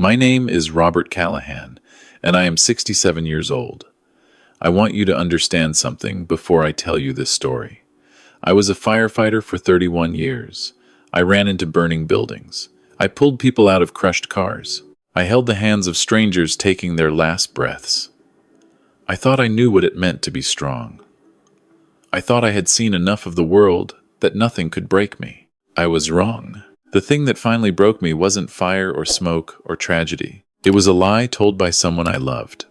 My name is Robert Callahan, and I am 67 years old. I want you to understand something before I tell you this story. I was a firefighter for 31 years. I ran into burning buildings. I pulled people out of crushed cars. I held the hands of strangers taking their last breaths. I thought I knew what it meant to be strong. I thought I had seen enough of the world that nothing could break me. I was wrong. The thing that finally broke me wasn't fire or smoke or tragedy. It was a lie told by someone I loved.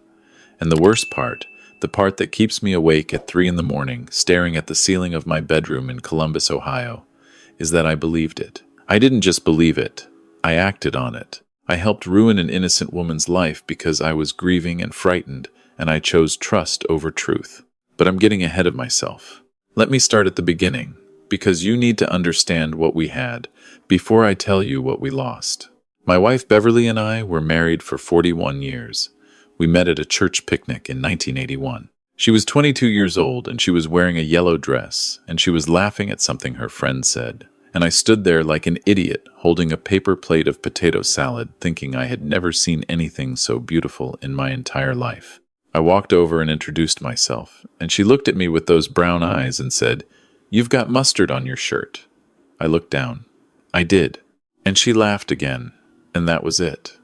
And the worst part, the part that keeps me awake at 3 in the morning, staring at the ceiling of my bedroom in Columbus, Ohio, is that I believed it. I didn't just believe it. I acted on it. I helped ruin an innocent woman's life because I was grieving and frightened, and I chose trust over truth. But I'm getting ahead of myself. Let me start at the beginning, because you need to understand what we had before I tell you what we lost. My wife Beverly and I were married for 41 years. We met at a church picnic in 1981. She was 22 years old, and she was wearing a yellow dress, and she was laughing at something her friend said. And I stood there like an idiot, holding a paper plate of potato salad, thinking I had never seen anything so beautiful in my entire life. I walked over and introduced myself, and she looked at me with those brown eyes and said, "You've got mustard on your shirt." I looked down. I did. And she laughed again, and that was it.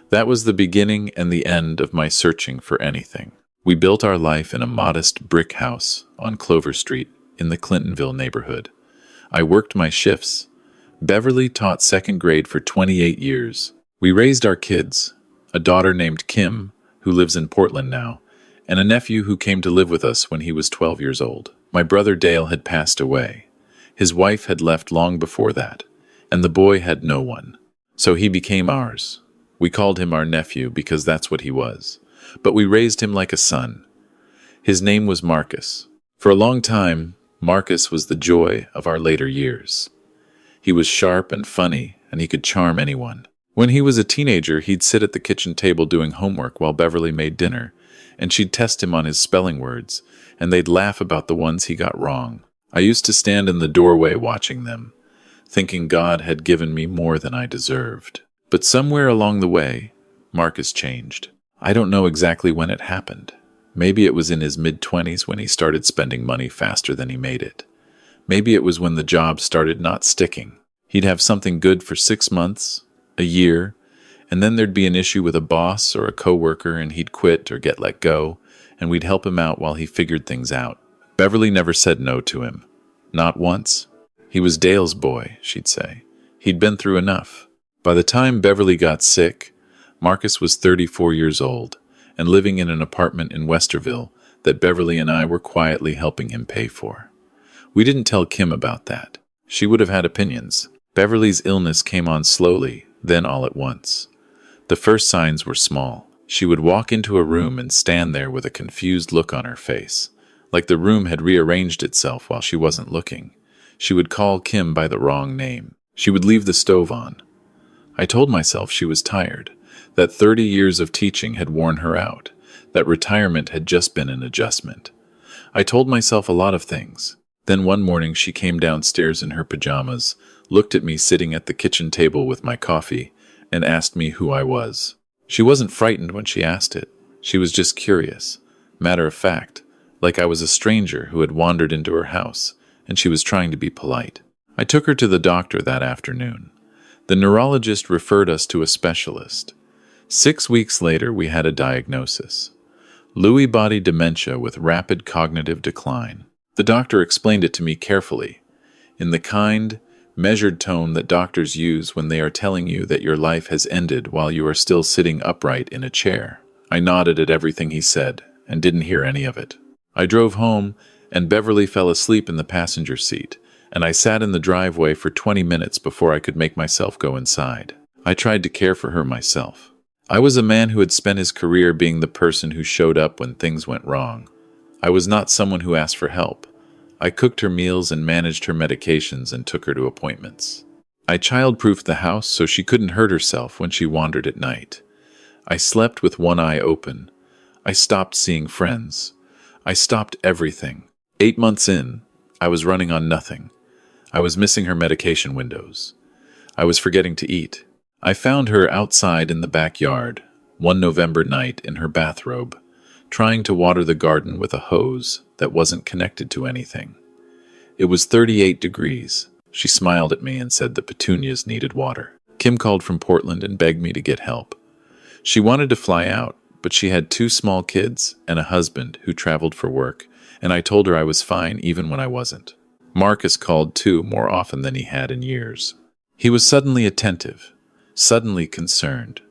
That was the beginning and the end of my searching for anything. We built our life in a modest brick house on Clover Street in the Clintonville neighborhood. I worked my shifts. Beverly taught second grade for 28 years. We raised our kids, a daughter named Kim, who lives in Portland now, and a nephew who came to live with us when he was 12 years old. My brother Dale had passed away. His wife had left long before that, and the boy had no one. So he became ours. We called him our nephew because that's what he was, but we raised him like a son. His name was Marcus. For a long time, Marcus was the joy of our later years. He was sharp and funny, and he could charm anyone. When he was a teenager, he'd sit at the kitchen table doing homework while Beverly made dinner, and she'd test him on his spelling words, and they'd laugh about the ones he got wrong. I used to stand in the doorway watching them, thinking God had given me more than I deserved. But somewhere along the way, Marcus changed. I don't know exactly when it happened. Maybe it was in his mid-20s when he started spending money faster than he made it. Maybe it was when the job started not sticking. He'd have something good for 6 months, a year, and then there'd be an issue with a boss or a coworker and he'd quit or get let go, and we'd help him out while he figured things out. Beverly never said no to him. Not once. He was Dale's boy, she'd say. He'd been through enough. By the time Beverly got sick, Marcus was 34 years old and living in an apartment in Westerville that Beverly and I were quietly helping him pay for. We didn't tell Kim about that. She would have had opinions. Beverly's illness came on slowly, then all at once. The first signs were small. She would walk into a room and stand there with a confused look on her face, like the room had rearranged itself while she wasn't looking. She would call Kim by the wrong name. She would leave the stove on. I told myself she was tired, that 30 years of teaching had worn her out, that retirement had just been an adjustment. I told myself a lot of things. Then one morning she came downstairs in her pajamas, looked at me sitting at the kitchen table with my coffee, and asked me who I was. She wasn't frightened when she asked it. She was just curious, matter of fact, like I was a stranger who had wandered into her house, and she was trying to be polite. I took her to the doctor that afternoon. The neurologist referred us to a specialist. 6 weeks later, we had a diagnosis: Lewy body dementia with rapid cognitive decline. The doctor explained it to me carefully, in the kind, measured tone that doctors use when they are telling you that your life has ended while you are still sitting upright in a chair. I nodded at everything he said and didn't hear any of it. I drove home, and Beverly fell asleep in the passenger seat, and I sat in the driveway for 20 minutes before I could make myself go inside. I tried to care for her myself. I was a man who had spent his career being the person who showed up when things went wrong. I was not someone who asked for help. I cooked her meals and managed her medications and took her to appointments. I child-proofed the house so she couldn't hurt herself when she wandered at night. I slept with one eye open. I stopped seeing friends. I stopped everything. 8 months in, I was running on nothing. I was missing her medication windows. I was forgetting to eat. I found her outside in the backyard, one November night in her bathrobe, trying to water the garden with a hose that wasn't connected to anything. It was 38 degrees. She smiled at me and said the petunias needed water. Kim called from Portland and begged me to get help. She wanted to fly out, but she had 2 small kids and a husband who traveled for work, and I told her I was fine even when I wasn't. Marcus called too, more often than he had in years. He was suddenly attentive, suddenly concerned.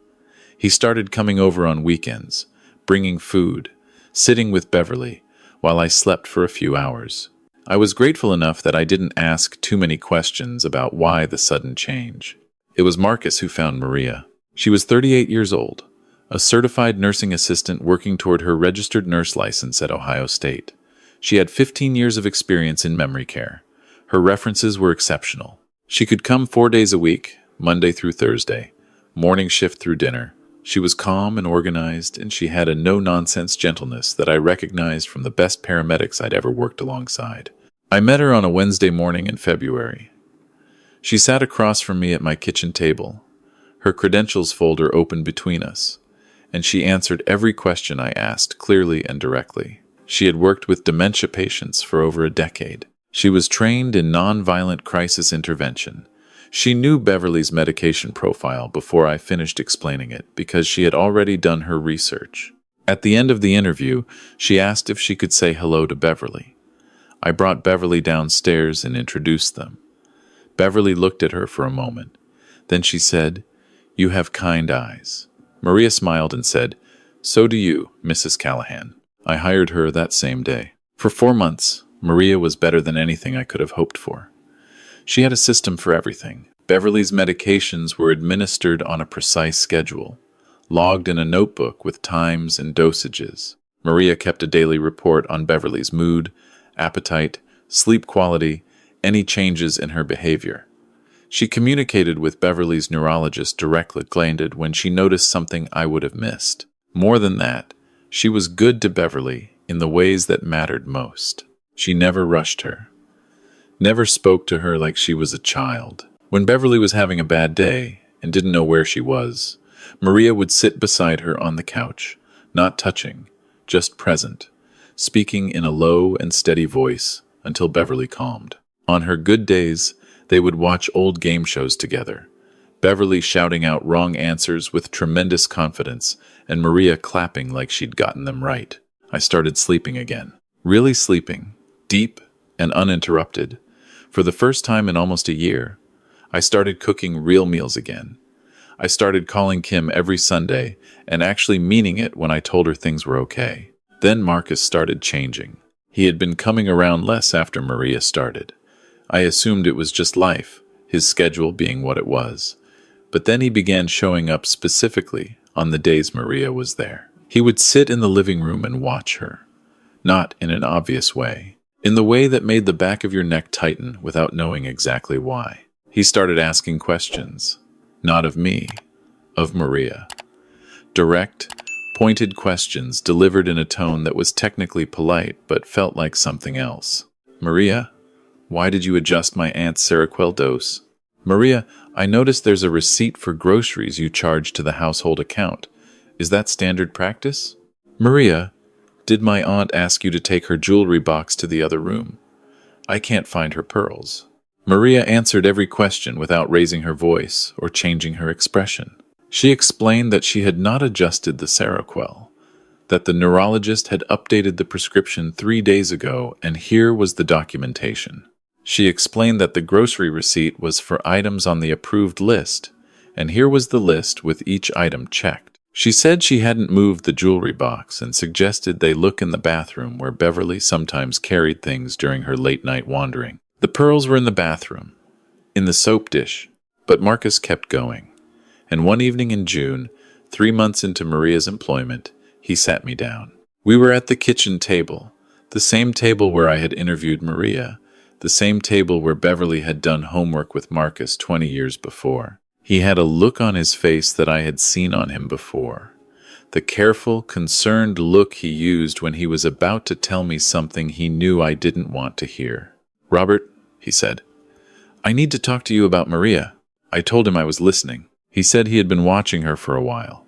He started coming over on weekends, bringing food, sitting with Beverly, while I slept for a few hours. I was grateful enough that I didn't ask too many questions about why the sudden change. It was Marcus who found Maria. She was 38 years old, a certified nursing assistant working toward her registered nurse license at Ohio State. She had 15 years of experience in memory care. Her references were exceptional. She could come 4 days a week, Monday through Thursday, morning shift through dinner. She was calm and organized, and she had a no-nonsense gentleness that I recognized from the best paramedics I'd ever worked alongside. I met her on a Wednesday morning in February. She sat across from me at my kitchen table, her credentials folder open between us, and she answered every question I asked clearly and directly. She had worked with dementia patients for over a decade. She was trained in nonviolent crisis intervention. She knew Beverly's medication profile before I finished explaining it because she had already done her research. At the end of the interview, she asked if she could say hello to Beverly. I brought Beverly downstairs and introduced them. Beverly looked at her for a moment. Then she said, "You have kind eyes." Maria smiled and said, "So do you, Mrs. Callahan." I hired her that same day. For 4 months, Maria was better than anything I could have hoped for. She had a system for everything. Beverly's medications were administered on a precise schedule, logged in a notebook with times and dosages. Maria kept a daily report on Beverly's mood, appetite, sleep quality, any changes in her behavior. She communicated with Beverly's neurologist directly when she noticed something I would have missed. More than that, she was good to Beverly in the ways that mattered most. She never rushed her, never spoke to her like she was a child. When Beverly was having a bad day and didn't know where she was, Maria would sit beside her on the couch, not touching, just present, speaking in a low and steady voice until Beverly calmed. On her good days, they would watch old game shows together, Beverly shouting out wrong answers with tremendous confidence and Maria clapping like she'd gotten them right. I started sleeping again. Really sleeping, deep and uninterrupted. For the first time in almost a year, I started cooking real meals again. I started calling Kim every Sunday and actually meaning it when I told her things were okay. Then Marcus started changing. He had been coming around less after Maria started. I assumed it was just life, his schedule being what it was. But then he began showing up specifically on the days Maria was there. He would sit in the living room and watch her. Not in an obvious way. In the way that made the back of your neck tighten without knowing exactly why. He started asking questions. Not of me, of Maria. Direct, pointed questions delivered in a tone that was technically polite but felt like something else. "Maria, why did you adjust my aunt's Seroquel dose?" "Maria, I noticed there's a receipt for groceries you charge to the household account. Is that standard practice?" "Maria, did my aunt ask you to take her jewelry box to the other room? I can't find her pearls." Maria answered every question without raising her voice or changing her expression. She explained that she had not adjusted the Seroquel, that the neurologist had updated the prescription 3 days ago, and here was the documentation. She explained that the grocery receipt was for items on the approved list, and here was the list with each item checked. She said she hadn't moved the jewelry box and suggested they look in the bathroom where Beverly sometimes carried things during her late-night wandering. The pearls were in the bathroom, in the soap dish, but Marcus kept going. And one evening in June, 3 months into Maria's employment, he sat me down. We were at the kitchen table, the same table where I had interviewed Maria, the same table where Beverly had done homework with Marcus 20 years before. He had a look on his face that I had seen on him before. The careful, concerned look he used when he was about to tell me something he knew I didn't want to hear. "Robert," he said, "I need to talk to you about Maria." I told him I was listening. He said he had been watching her for a while.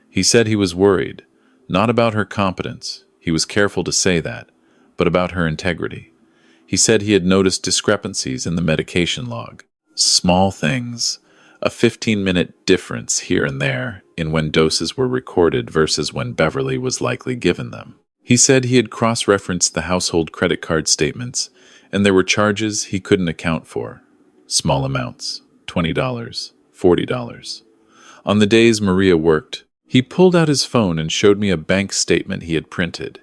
He said he was worried, not about her competence, he was careful to say that, but about her integrity. He said he had noticed discrepancies in the medication log. Small things, a 15-minute difference here and there in when doses were recorded versus when Beverly was likely given them. He said he had cross-referenced the household credit card statements, and there were charges he couldn't account for. Small amounts, $20, $40. On the days Maria worked, he pulled out his phone and showed me a bank statement he had printed.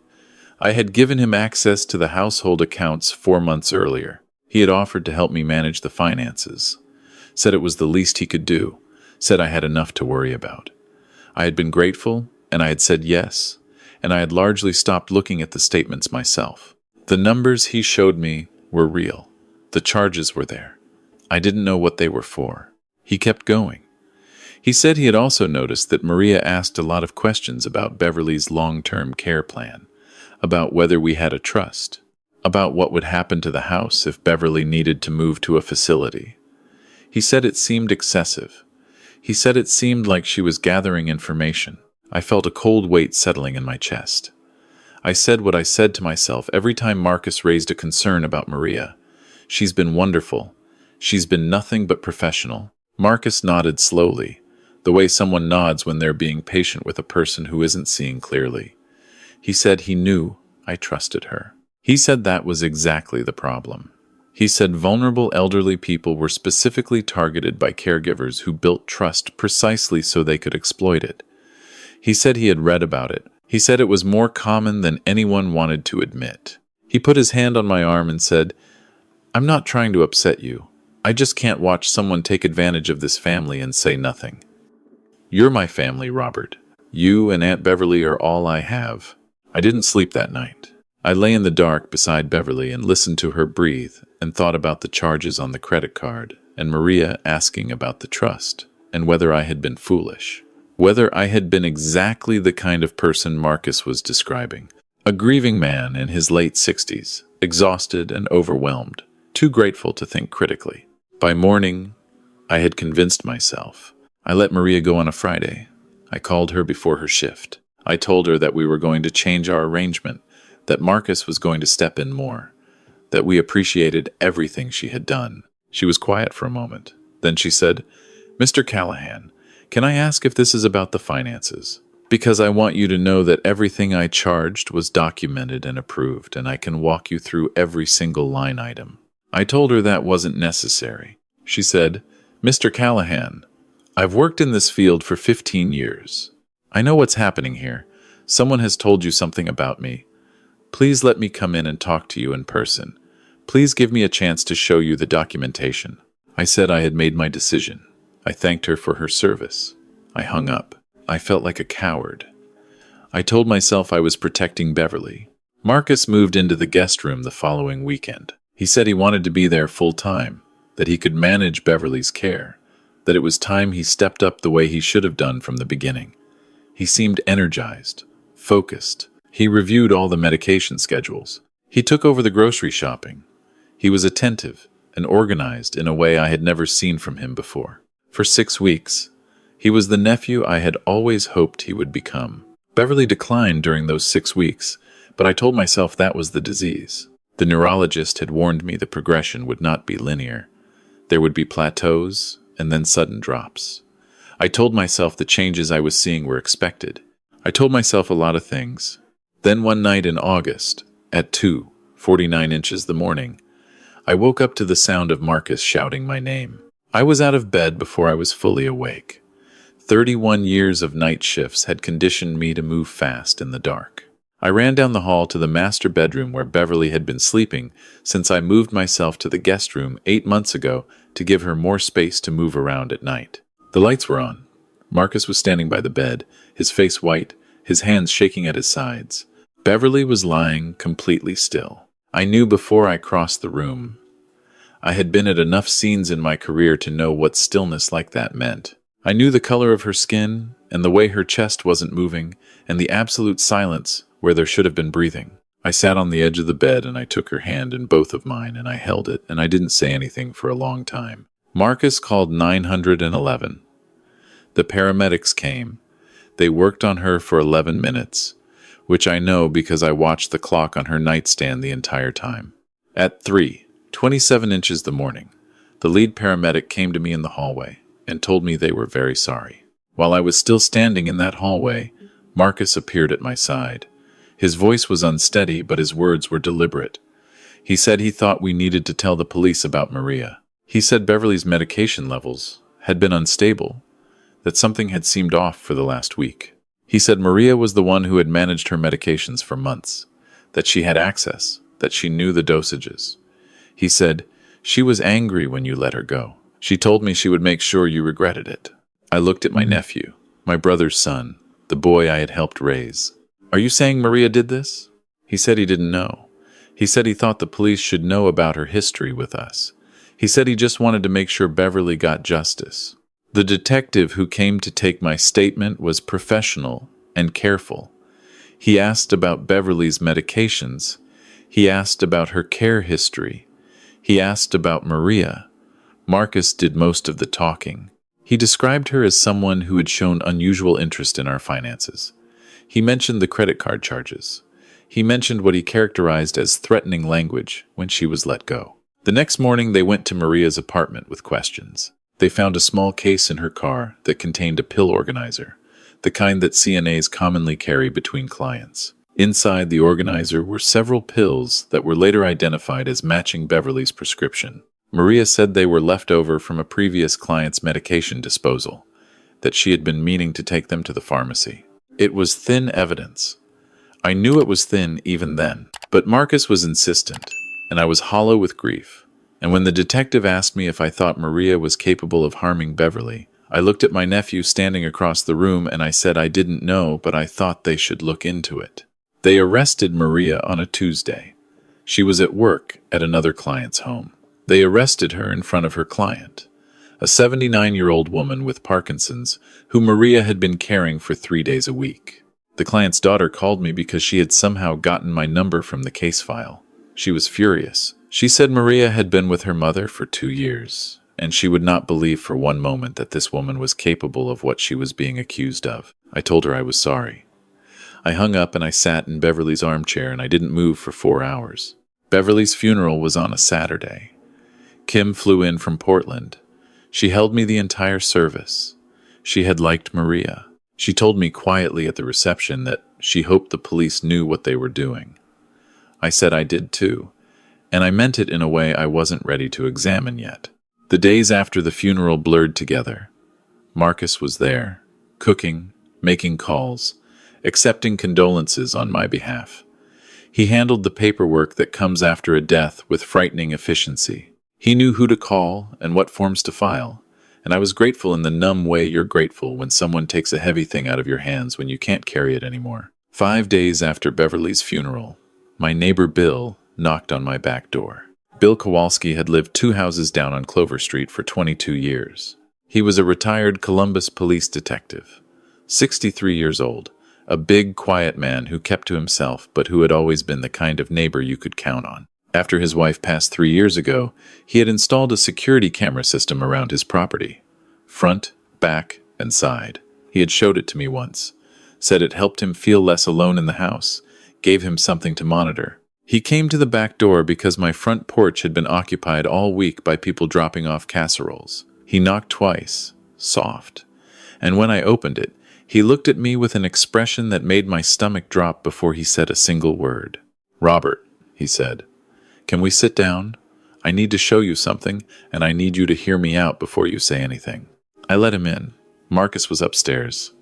I had given him access to the household accounts 4 months earlier. He had offered to help me manage the finances. Said it was the least he could do. Said I had enough to worry about. I had been grateful, and I had said yes, and I had largely stopped looking at the statements myself. The numbers he showed me were real. The charges were there. I didn't know what they were for. He kept going. He said he had also noticed that Maria asked a lot of questions about Beverly's long-term care plan, about whether we had a trust, about what would happen to the house if Beverly needed to move to a facility. He said it seemed excessive. He said it seemed like she was gathering information. I felt a cold weight settling in my chest. I said what I said to myself every time Marcus raised a concern about Maria. She's been wonderful. She's been nothing but professional. Marcus nodded slowly, the way someone nods when they're being patient with a person who isn't seeing clearly. He said he knew I trusted her. He said that was exactly the problem. He said vulnerable elderly people were specifically targeted by caregivers who built trust precisely so they could exploit it. He said he had read about it. He said it was more common than anyone wanted to admit. He put his hand on my arm and said, "I'm not trying to upset you. I just can't watch someone take advantage of this family and say nothing. You're my family, Robert. You and Aunt Beverly are all I have." I didn't sleep that night. I lay in the dark beside Beverly and listened to her breathe and thought about the charges on the credit card and Maria asking about the trust and whether I had been foolish. Whether I had been exactly the kind of person Marcus was describing. A grieving man in his late 60s, exhausted and overwhelmed, too grateful to think critically. By morning, I had convinced myself. I let Maria go on a Friday. I called her before her shift. I told her that we were going to change our arrangement, that Marcus was going to step in more, that we appreciated everything she had done. She was quiet for a moment. Then she said, "Mr. Callahan, can I ask if this is about the finances? Because I want you to know that everything I charged was documented and approved, and I can walk you through every single line item." I told her that wasn't necessary. She said, "Mr. Callahan, I've worked in this field for 15 years. I know what's happening here. Someone has told you something about me. Please let me come in and talk to you in person. Please give me a chance to show you the documentation." I said I had made my decision. I thanked her for her service. I hung up. I felt like a coward. I told myself I was protecting Beverly. Marcus moved into the guest room the following weekend. He said he wanted to be there full time, that he could manage Beverly's care, that it was time he stepped up the way he should have done from the beginning. He seemed energized, focused. He reviewed all the medication schedules. He took over the grocery shopping. He was attentive and organized in a way I had never seen from him before. For 6 weeks, he was the nephew I had always hoped he would become. Beverly declined during those 6 weeks, but I told myself that was the disease. The neurologist had warned me the progression would not be linear. There would be plateaus and then sudden drops. I told myself the changes I was seeing were expected. I told myself a lot of things. Then one night in August, at 2:49 inches the morning, I woke up to the sound of Marcus shouting my name. I was out of bed before I was fully awake. 31 years of night shifts had conditioned me to move fast in the dark. I ran down the hall to the master bedroom where Beverly had been sleeping since I moved myself to the guest room 8 months ago to give her more space to move around at night. The lights were on. Marcus was standing by the bed, his face white, his hands shaking at his sides. Beverly was lying completely still. I knew before I crossed the room. I had been at enough scenes in my career to know what stillness like that meant. I knew the color of her skin, and the way her chest wasn't moving, and the absolute silence where there should have been breathing. I sat on the edge of the bed and I took her hand in both of mine and I held it, and I didn't say anything for a long time. Marcus called 911. The paramedics came. They worked on her for 11 minutes, which I know because I watched the clock on her nightstand the entire time. At 3:27 inches the morning, the lead paramedic came to me in the hallway and told me they were very sorry. While I was still standing in that hallway, Marcus appeared at my side. His voice was unsteady, but his words were deliberate. He said he thought we needed to tell the police about Maria. He said Beverly's medication levels had been unstable, that something had seemed off for the last week. He said Maria was the one who had managed her medications for months, that she had access, that she knew the dosages. He said, she was angry when you let her go. She told me she would make sure you regretted it. I looked at my nephew, my brother's son, the boy I had helped raise. Are you saying Maria did this? He said he didn't know. He said he thought the police should know about her history with us. He said he just wanted to make sure Beverly got justice. The detective who came to take my statement was professional and careful. He asked about Beverly's medications. He asked about her care history. He asked about Maria. Marcus did most of the talking. He described her as someone who had shown unusual interest in our finances. He mentioned the credit card charges. He mentioned what he characterized as threatening language when she was let go. The next morning, they went to Maria's apartment with questions. They found a small case in her car that contained a pill organizer, the kind that CNAs commonly carry between clients. Inside the organizer were several pills that were later identified as matching Beverly's prescription. Maria said they were left over from a previous client's medication disposal, that she had been meaning to take them to the pharmacy. It was thin evidence. I knew it was thin even then, but Marcus was insistent, and I was hollow with grief. And when the detective asked me if I thought Maria was capable of harming Beverly, I looked at my nephew standing across the room and I said I didn't know, but I thought they should look into it. They arrested Maria on a Tuesday. She was at work at another client's home. They arrested her in front of her client, a 79-year-old woman with Parkinson's who Maria had been caring for 3 days a week. The client's daughter called me because she had somehow gotten my number from the case file. She was furious. She said Maria had been with her mother for 2 years, and she would not believe for one moment that this woman was capable of what she was being accused of. I told her I was sorry. I hung up and I sat in Beverly's armchair and I didn't move for 4 hours. Beverly's funeral was on a Saturday. Kim flew in from Portland. She held me the entire service. She had liked Maria. She told me quietly at the reception that she hoped the police knew what they were doing. I said I did too, and I meant it in a way I wasn't ready to examine yet. The days after the funeral blurred together. Marcus was there, cooking, making calls, accepting condolences on my behalf. He handled the paperwork that comes after a death with frightening efficiency. He knew who to call and what forms to file, and I was grateful in the numb way you're grateful when someone takes a heavy thing out of your hands when you can't carry it anymore. 5 days after Beverly's funeral, my neighbor Bill knocked on my back door. Bill Kowalski had lived 2 houses down on Clover Street for 22 years. He was a retired Columbus police detective, 63 years old, a big, quiet man who kept to himself but who had always been the kind of neighbor you could count on. After his wife passed 3 years ago, he had installed a security camera system around his property, front, back, and side. He had showed it to me once, said it helped him feel less alone in the house, gave him something to monitor. He came to the back door because my front porch had been occupied all week by people dropping off casseroles. He knocked twice, soft, and when I opened it, he looked at me with an expression that made my stomach drop before he said a single word. "Robert," he said, "can we sit down? I need to show you something, and I need you to hear me out before you say anything." I let him in. Marcus was upstairs.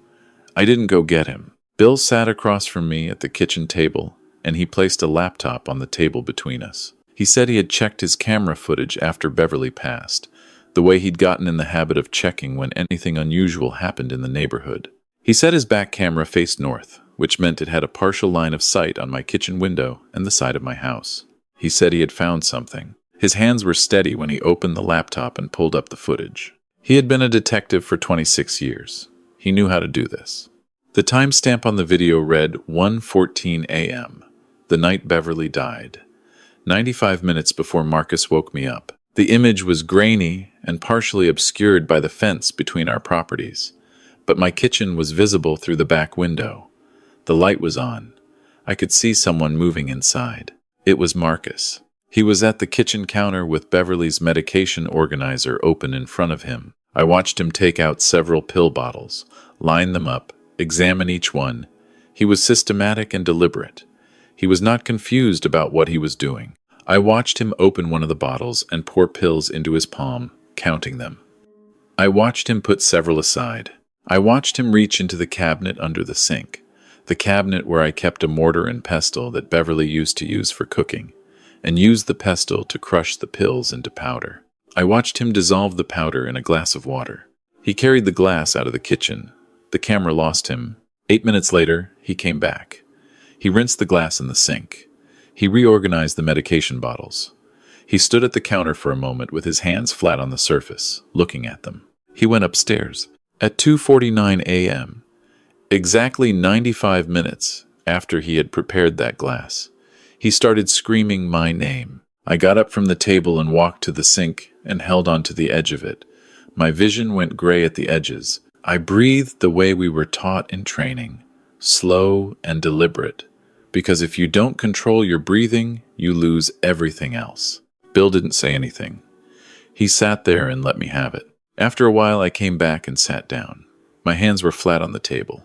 I didn't go get him. Bill sat across from me at the kitchen table, and he placed a laptop on the table between us. He said he had checked his camera footage after Beverly passed, the way he'd gotten in the habit of checking when anything unusual happened in the neighborhood. He said his back camera faced north, which meant it had a partial line of sight on my kitchen window and the side of my house. He said he had found something. His hands were steady when he opened the laptop and pulled up the footage. He had been a detective for 26 years. He knew how to do this. The timestamp on the video read 1:14 a.m., the night Beverly died, 95 minutes before Marcus woke me up. The image was grainy and partially obscured by the fence between our properties, but my kitchen was visible through the back window. The light was on. I could see someone moving inside. It was Marcus. He was at the kitchen counter with Beverly's medication organizer open in front of him. I watched him take out several pill bottles, line them up, examine each one. He was systematic and deliberate. He was not confused about what he was doing. I watched him open one of the bottles and pour pills into his palm, counting them. I watched him put several aside. I watched him reach into the cabinet under the sink, the cabinet where I kept a mortar and pestle that Beverly used to use for cooking, and use the pestle to crush the pills into powder. I watched him dissolve the powder in a glass of water. He carried the glass out of the kitchen. The camera lost him. 8 minutes later, he came back. He rinsed the glass in the sink. He reorganized the medication bottles. He stood at the counter for a moment with his hands flat on the surface, looking at them. He went upstairs. At 2:49 a.m., exactly 95 minutes after he had prepared that glass, he started screaming my name. I got up from the table and walked to the sink and held onto the edge of it. My vision went gray at the edges. I breathed the way we were taught in training, slow and deliberate, because if you don't control your breathing, you lose everything else. Bill didn't say anything. He sat there and let me have it. After a while, I came back and sat down. My hands were flat on the table.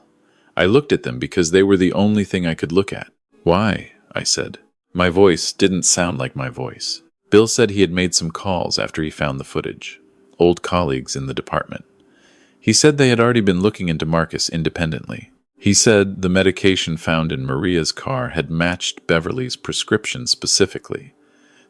I looked at them because they were the only thing I could look at. "Why?" I said. My voice didn't sound like my voice. Bill said he had made some calls after he found the footage. Old colleagues in the department. He said they had already been looking into Marcus independently. He said the medication found in Maria's car had matched Beverly's prescription specifically,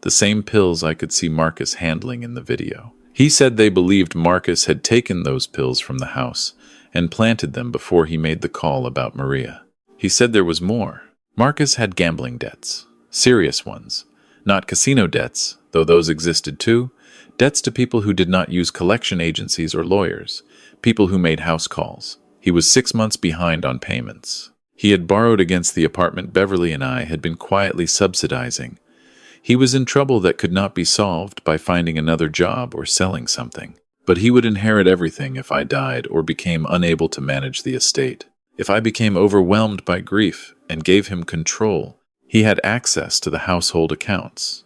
the same pills I could see Marcus handling in the video. He said they believed Marcus had taken those pills from the house and planted them before he made the call about Maria. He said there was more. Marcus had gambling debts, serious ones, not casino debts, though those existed too, debts to people who did not use collection agencies or lawyers, people who made house calls. He was 6 months behind on payments. He had borrowed against the apartment Beverly and I had been quietly subsidizing. He was in trouble that could not be solved by finding another job or selling something. But he would inherit everything if I died or became unable to manage the estate. If I became overwhelmed by grief and gave him control, he had access to the household accounts.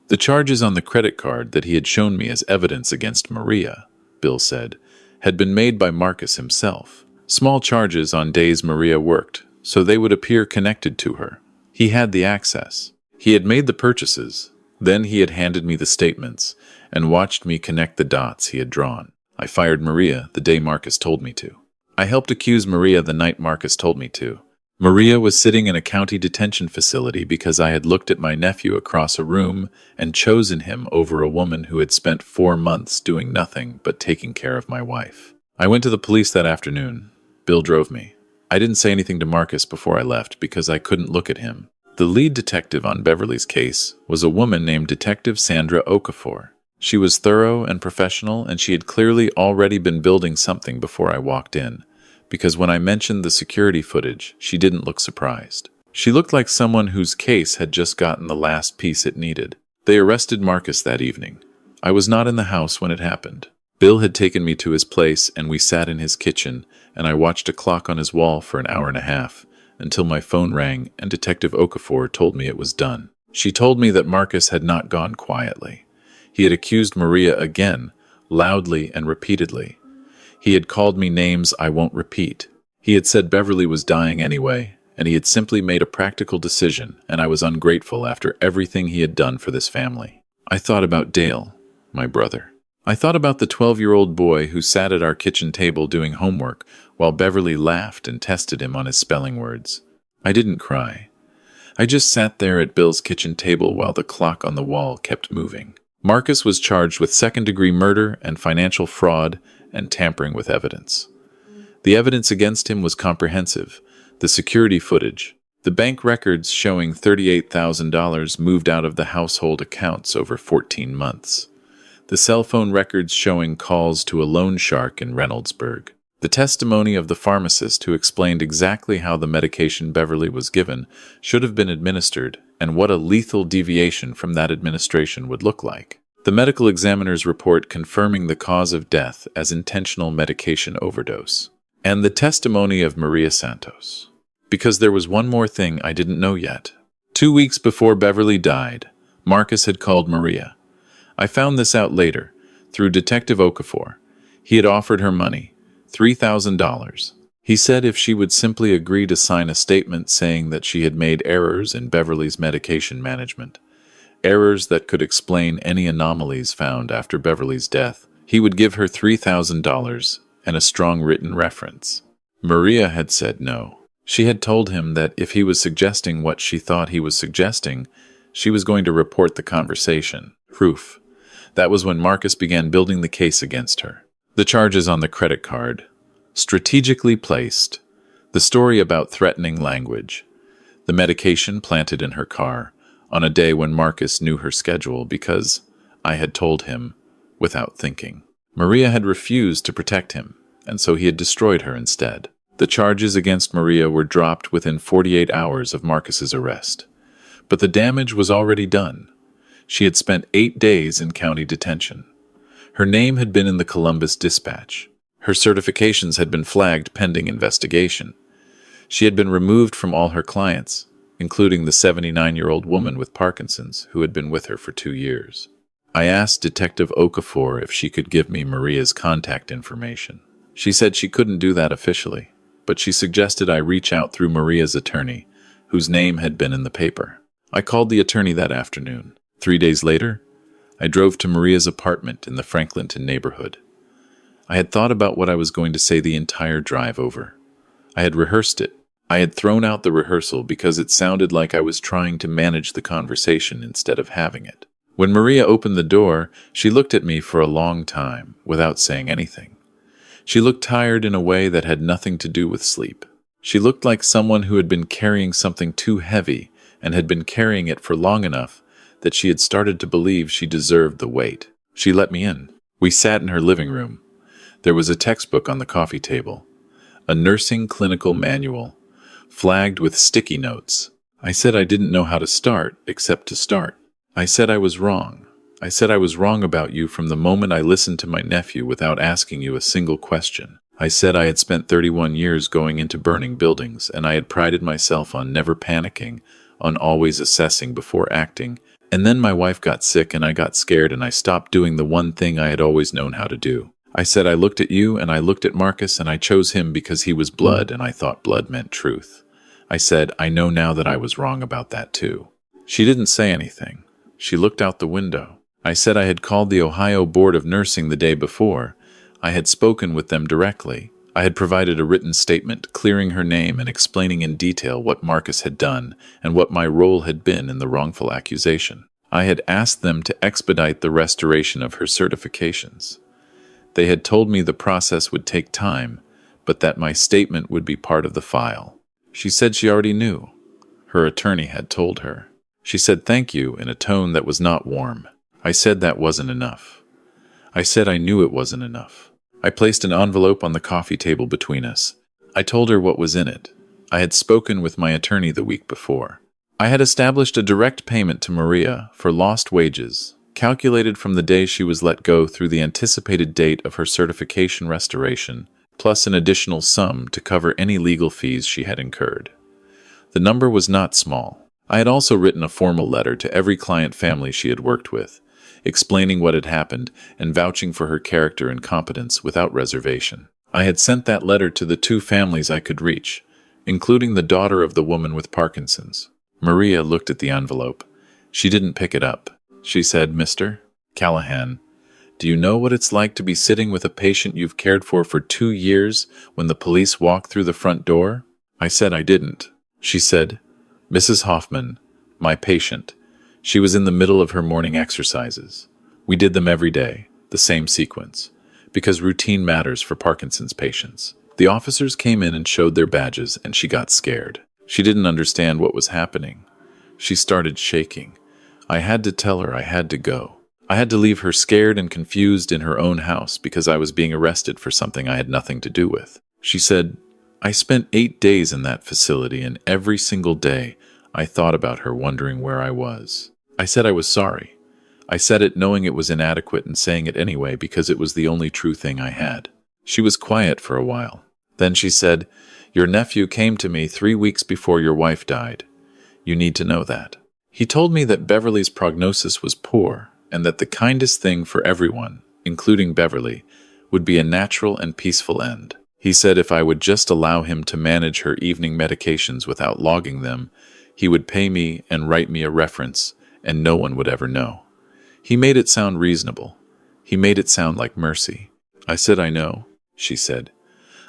The charges on the credit card that he had shown me as evidence against Maria, Bill said, had been made by Marcus himself. Small charges on days Maria worked, so they would appear connected to her. He had the access. He had made the purchases. Then he had handed me the statements and watched me connect the dots he had drawn. I fired Maria the day Marcus told me to. I helped accuse Maria the night Marcus told me to. Maria was sitting in a county detention facility because I had looked at my nephew across a room and chosen him over a woman who had spent 4 months doing nothing but taking care of my wife. I went to the police that afternoon. Bill drove me. I didn't say anything to Marcus before I left because I couldn't look at him. The lead detective on Beverly's case was a woman named Detective Sandra Okafor. She was thorough and professional, and she had clearly already been building something before I walked in, because when I mentioned the security footage, she didn't look surprised. She looked like someone whose case had just gotten the last piece it needed. They arrested Marcus that evening. I was not in the house when it happened. Bill had taken me to his place, and we sat in his kitchen, and I watched a clock on his wall for an hour and a half, until my phone rang and Detective Okafor told me it was done. She told me that Marcus had not gone quietly. He had accused Maria again, loudly and repeatedly. He had called me names I won't repeat. He had said Beverly was dying anyway, and he had simply made a practical decision, and I was ungrateful after everything he had done for this family. I thought about Dale, my brother. I thought about the 12-year-old boy who sat at our kitchen table doing homework while Beverly laughed and tested him on his spelling words. I didn't cry. I just sat there at Bill's kitchen table while the clock on the wall kept moving. Marcus was charged with second-degree murder and financial fraud and tampering with evidence. The evidence against him was comprehensive. The security footage, the bank records showing $38,000 moved out of the household accounts over 14 months. The cell phone records showing calls to a loan shark in Reynoldsburg. The testimony of the pharmacist who explained exactly how the medication Beverly was given should have been administered and what a lethal deviation from that administration would look like. The medical examiner's report confirming the cause of death as intentional medication overdose. And the testimony of Maria Santos. Because there was one more thing I didn't know yet. 2 weeks before Beverly died, Marcus had called Maria. I found this out later, through Detective Okafor. He had offered her money, $3,000. He said if she would simply agree to sign a statement saying that she had made errors in Beverly's medication management, errors that could explain any anomalies found after Beverly's death, he would give her $3,000 and a strong written reference. Maria had said no. She had told him that if he was suggesting what she thought he was suggesting, she was going to report the conversation. Proof. That was when Marcus began building the case against her. The charges on the credit card. Strategically placed. The story about threatening language. The medication planted in her car on a day when Marcus knew her schedule because I had told him without thinking. Maria had refused to protect him, and so he had destroyed her instead. The charges against Maria were dropped within 48 hours of Marcus's arrest. But the damage was already done. She had spent 8 days in county detention. Her name had been in the Columbus Dispatch. Her certifications had been flagged pending investigation. She had been removed from all her clients, including the 79-year-old woman with Parkinson's who had been with her for 2 years. I asked Detective Okafor if she could give me Maria's contact information. She said she couldn't do that officially, but she suggested I reach out through Maria's attorney, whose name had been in the paper. I called the attorney that afternoon. 3 days later, I drove to Maria's apartment in the Franklinton neighborhood. I had thought about what I was going to say the entire drive over. I had rehearsed it. I had thrown out the rehearsal because it sounded like I was trying to manage the conversation instead of having it. When Maria opened the door, she looked at me for a long time without saying anything. She looked tired in a way that had nothing to do with sleep. She looked like someone who had been carrying something too heavy and had been carrying it for long enough that she had started to believe she deserved the weight. She let me in. We sat in her living room. There was a textbook on the coffee table, a nursing clinical manual, flagged with sticky notes. I said I didn't know how to start, except to start. I said I was wrong. I said I was wrong about you from the moment I listened to my nephew without asking you a single question. I said I had spent 31 years going into burning buildings, and I had prided myself on never panicking, on always assessing before acting. And then my wife got sick and I got scared and I stopped doing the one thing I had always known how to do. I said I looked at you and I looked at Marcus and I chose him because he was blood and I thought blood meant truth. I said, I know now that I was wrong about that too. She didn't say anything. She looked out the window. I said I had called the Ohio Board of Nursing the day before. I had spoken with them directly. I had provided a written statement clearing her name and explaining in detail what Marcus had done and what my role had been in the wrongful accusation. I had asked them to expedite the restoration of her certifications. They had told me the process would take time, but that my statement would be part of the file. She said she already knew. Her attorney had told her. She said thank you in a tone that was not warm. I said that wasn't enough. I said I knew it wasn't enough. I placed an envelope on the coffee table between us. I told her what was in it. I had spoken with my attorney the week before. I had established a direct payment to Maria for lost wages, calculated from the day she was let go through the anticipated date of her certification restoration, plus an additional sum to cover any legal fees she had incurred. The number was not small. I had also written a formal letter to every client family she had worked with, explaining what had happened and vouching for her character and competence without reservation. I had sent that letter to the 2 families I could reach, including the daughter of the woman with Parkinson's. Maria looked at the envelope. She didn't pick it up. She said, Mr. Callahan, do you know what it's like to be sitting with a patient you've cared for 2 years when the police walk through the front door? I said I didn't. She said, Mrs. Hoffman, my patient. She was in the middle of her morning exercises. We did them every day, the same sequence, because routine matters for Parkinson's patients. The officers came in and showed their badges, and she got scared. She didn't understand what was happening. She started shaking. I had to tell her I had to go. I had to leave her scared and confused in her own house because I was being arrested for something I had nothing to do with. She said, I spent 8 days in that facility, and every single day I thought about her wondering where I was. I said I was sorry. I said it knowing it was inadequate and saying it anyway because it was the only true thing I had. She was quiet for a while. Then she said, "Your nephew came to me 3 weeks before your wife died. You need to know that." He told me that Beverly's prognosis was poor and that the kindest thing for everyone, including Beverly, would be a natural and peaceful end. He said if I would just allow him to manage her evening medications without logging them, he would pay me and write me a reference, and no one would ever know. He made it sound reasonable. He made it sound like mercy. I said, "I know," she said.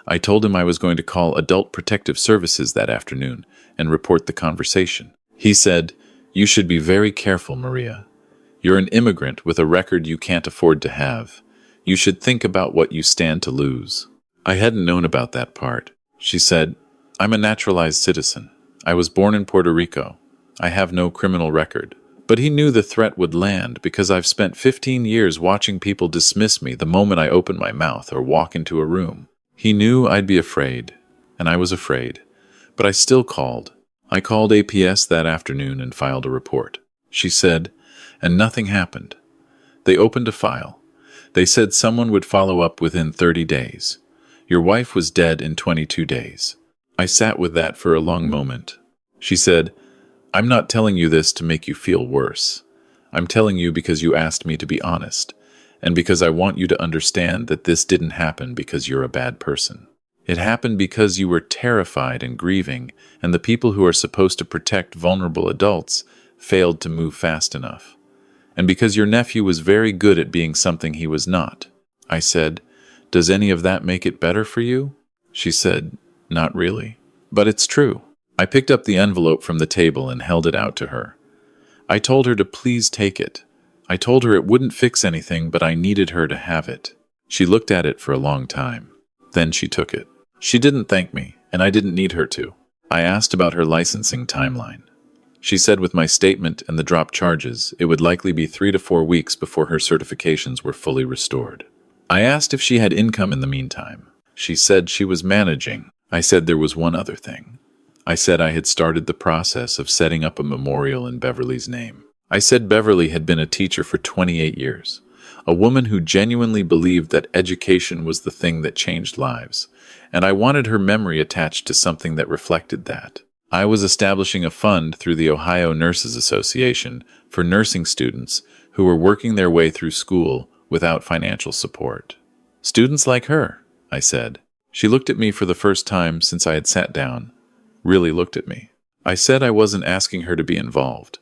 I told him I was going to call Adult Protective Services that afternoon and report the conversation. He said, "You should be very careful, Maria. You're an immigrant with a record you can't afford to have. You should think about what you stand to lose." I hadn't known about that part. She said, "I'm a naturalized citizen. I was born in Puerto Rico. I have no criminal record." But he knew the threat would land because I've spent 15 years watching people dismiss me the moment I open my mouth or walk into a room. He knew I'd be afraid, and I was afraid, but I still called. I called APS that afternoon and filed a report. She said, and nothing happened. They opened a file. They said someone would follow up within 30 days. Your wife was dead in 22 days. I sat with that for a long moment. She said, "I'm not telling you this to make you feel worse. I'm telling you because you asked me to be honest, and because I want you to understand that this didn't happen because you're a bad person. It happened because you were terrified and grieving, and the people who are supposed to protect vulnerable adults failed to move fast enough. And because your nephew was very good at being something he was not." I said, "Does any of that make it better for you?" She said, "Not really. But it's true." I picked up the envelope from the table and held it out to her. I told her to please take it. I told her it wouldn't fix anything, but I needed her to have it. She looked at it for a long time. Then she took it. She didn't thank me, and I didn't need her to. I asked about her licensing timeline. She said with my statement and the dropped charges, it would likely be 3 to 4 weeks before her certifications were fully restored. I asked if she had income in the meantime. She said she was managing. I said there was one other thing. I said I had started the process of setting up a memorial in Beverly's name. I said Beverly had been a teacher for 28 years, a woman who genuinely believed that education was the thing that changed lives, and I wanted her memory attached to something that reflected that. I was establishing a fund through the Ohio Nurses Association for nursing students who were working their way through school without financial support. Students like her, I said. She looked at me for the first time since I had sat down, really looked at me. I said I wasn't asking her to be involved.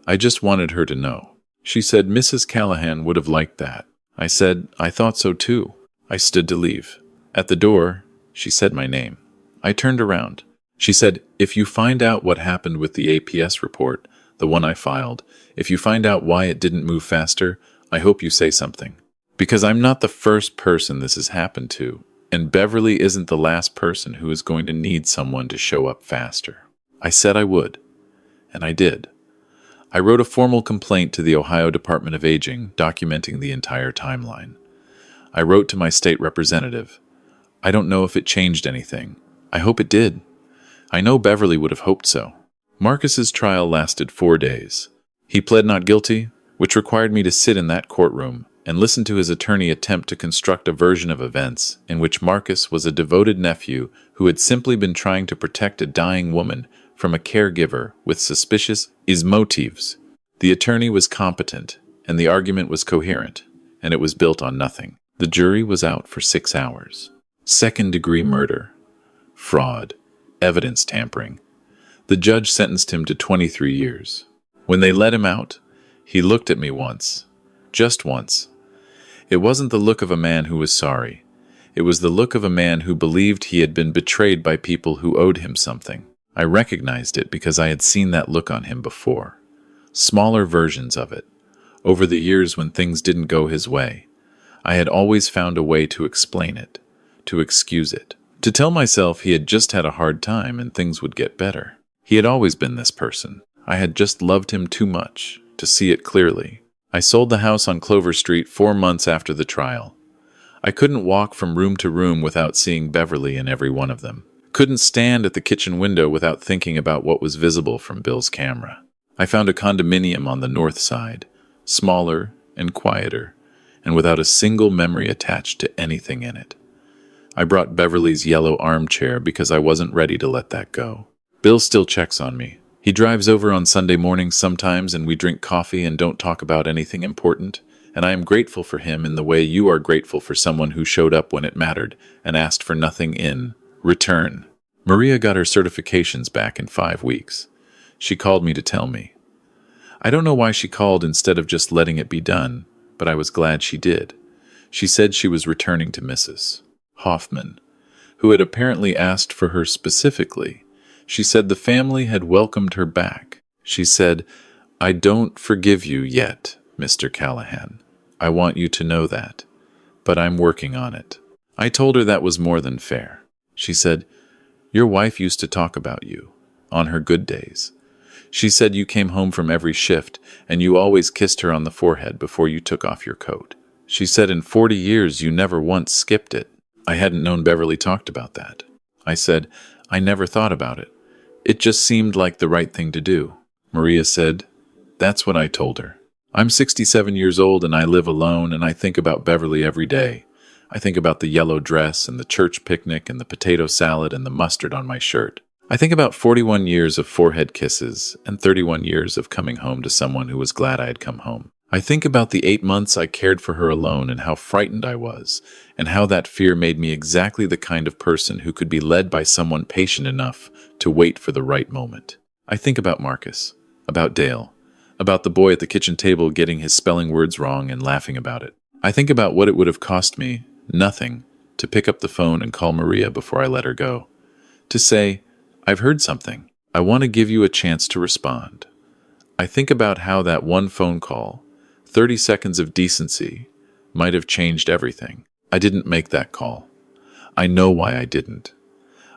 I just wanted her to know. She said Mrs. Callahan would have liked that. I said I thought so too. I stood to leave. At the door, she said my name. I turned around. She said, "If you find out what happened with the APS report, the one I filed, if you find out why it didn't move faster, I hope you say something. Because I'm not the first person this has happened to, and Beverly isn't the last person who is going to need someone to show up faster." I said I would, and I did. I wrote a formal complaint to the Ohio Department of Aging documenting the entire timeline. I wrote to my state representative. I don't know if it changed anything. I hope it did. I know Beverly would have hoped so. Marcus's trial lasted 4 days. He pled not guilty, which required me to sit in that courtroom and listen to his attorney attempt to construct a version of events in which Marcus was a devoted nephew who had simply been trying to protect a dying woman from a caregiver with suspicious motives. The attorney was competent, and the argument was coherent, and it was built on nothing. The jury was out for 6 hours. Second-degree murder, fraud, evidence tampering. The judge sentenced him to 23 years. When they let him out, he looked at me once. Just once. It wasn't the look of a man who was sorry. It was the look of a man who believed he had been betrayed by people who owed him something. I recognized it because I had seen that look on him before. Smaller versions of it. Over the years when things didn't go his way, I had always found a way to explain it, to excuse it, to tell myself he had just had a hard time and things would get better. He had always been this person. I had just loved him too much to see it clearly. I sold the house on Clover Street 4 months after the trial. I couldn't walk from room to room without seeing Beverly in every one of them. Couldn't stand at the kitchen window without thinking about what was visible from Bill's camera. I found a condominium on the north side, smaller and quieter, and without a single memory attached to anything in it. I brought Beverly's yellow armchair because I wasn't ready to let that go. Bill still checks on me. He drives over on Sunday mornings sometimes and we drink coffee and don't talk about anything important. And I am grateful for him in the way you are grateful for someone who showed up when it mattered and asked for nothing in return. Maria got her certifications back in 5 weeks. She called me to tell me. I don't know why she called instead of just letting it be done, but I was glad she did. She said she was returning to Mrs. Hoffman, who had apparently asked for her specifically. She said the family had welcomed her back. She said, "I don't forgive you yet, Mr. Callahan. I want you to know that. But I'm working on it." I told her that was more than fair. She said, "Your wife used to talk about you, on her good days. She said you came home from every shift and you always kissed her on the forehead before you took off your coat. She said in 40 years you never once skipped it." I hadn't known Beverly talked about that. I said, "I never thought about it. It just seemed like the right thing to do." Maria said, "That's what I told her. I'm 67 years old and I live alone and I think about Beverly every day. I think about the yellow dress and the church picnic and the potato salad and the mustard on my shirt. I think about 41 years of forehead kisses and 31 years of coming home to someone who was glad I had come home. I think about the 8 months I cared for her alone and how frightened I was, and how that fear made me exactly the kind of person who could be led by someone patient enough to wait for the right moment. I think about Marcus, about Dale, about the boy at the kitchen table getting his spelling words wrong and laughing about it. I think about what it would have cost me, nothing, to pick up the phone and call Maria before I let her go. To say, "I've heard something. I want to give you a chance to respond." I think about how that one phone call, 30 seconds of decency, might have changed everything. I didn't make that call. I know why I didn't.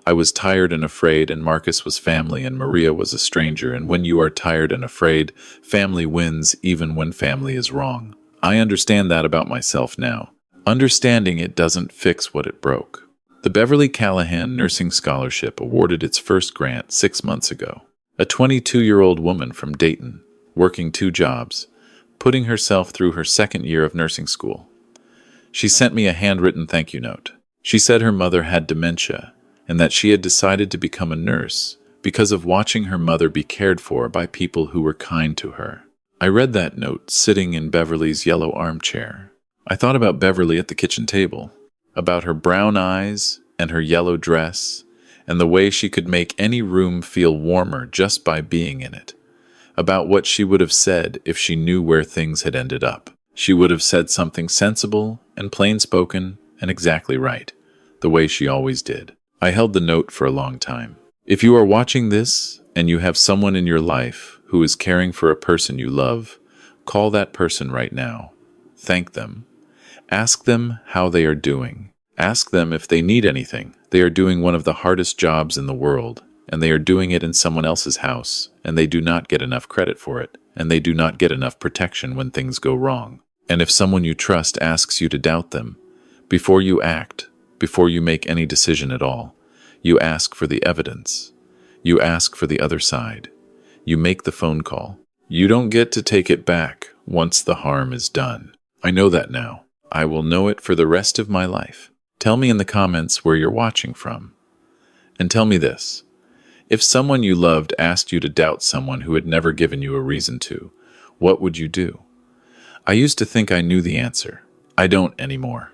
I was tired and afraid, and Marcus was family and Maria was a stranger, and when you are tired and afraid, family wins even when family is wrong. I understand that about myself now. Understanding it doesn't fix what it broke. The Beverly Callahan Nursing Scholarship awarded its first grant 6 months ago. A 22-year-old woman from Dayton, working 2 jobs, putting herself through her 2nd year of nursing school. She sent me a handwritten thank you note. She said her mother had dementia and that she had decided to become a nurse because of watching her mother be cared for by people who were kind to her. I read that note sitting in Beverly's yellow armchair. I thought about Beverly at the kitchen table, about her brown eyes and her yellow dress, and the way she could make any room feel warmer just by being in it. About what she would have said if she knew where things had ended up. She would have said something sensible and plain-spoken and exactly right, the way she always did. I held the note for a long time. If you are watching this and you have someone in your life who is caring for a person you love, call that person right now. Thank them. Ask them how they are doing. Ask them if they need anything. They are doing one of the hardest jobs in the world, and they are doing it in someone else's house, and they do not get enough credit for it, and they do not get enough protection when things go wrong. And if someone you trust asks you to doubt them, before you act, before you make any decision at all, you ask for the evidence. You ask for the other side. You make the phone call. You don't get to take it back once the harm is done. I know that now. I will know it for the rest of my life. Tell me in the comments where you're watching from. And tell me this. If someone you loved asked you to doubt someone who had never given you a reason to, what would you do? I used to think I knew the answer. I don't anymore.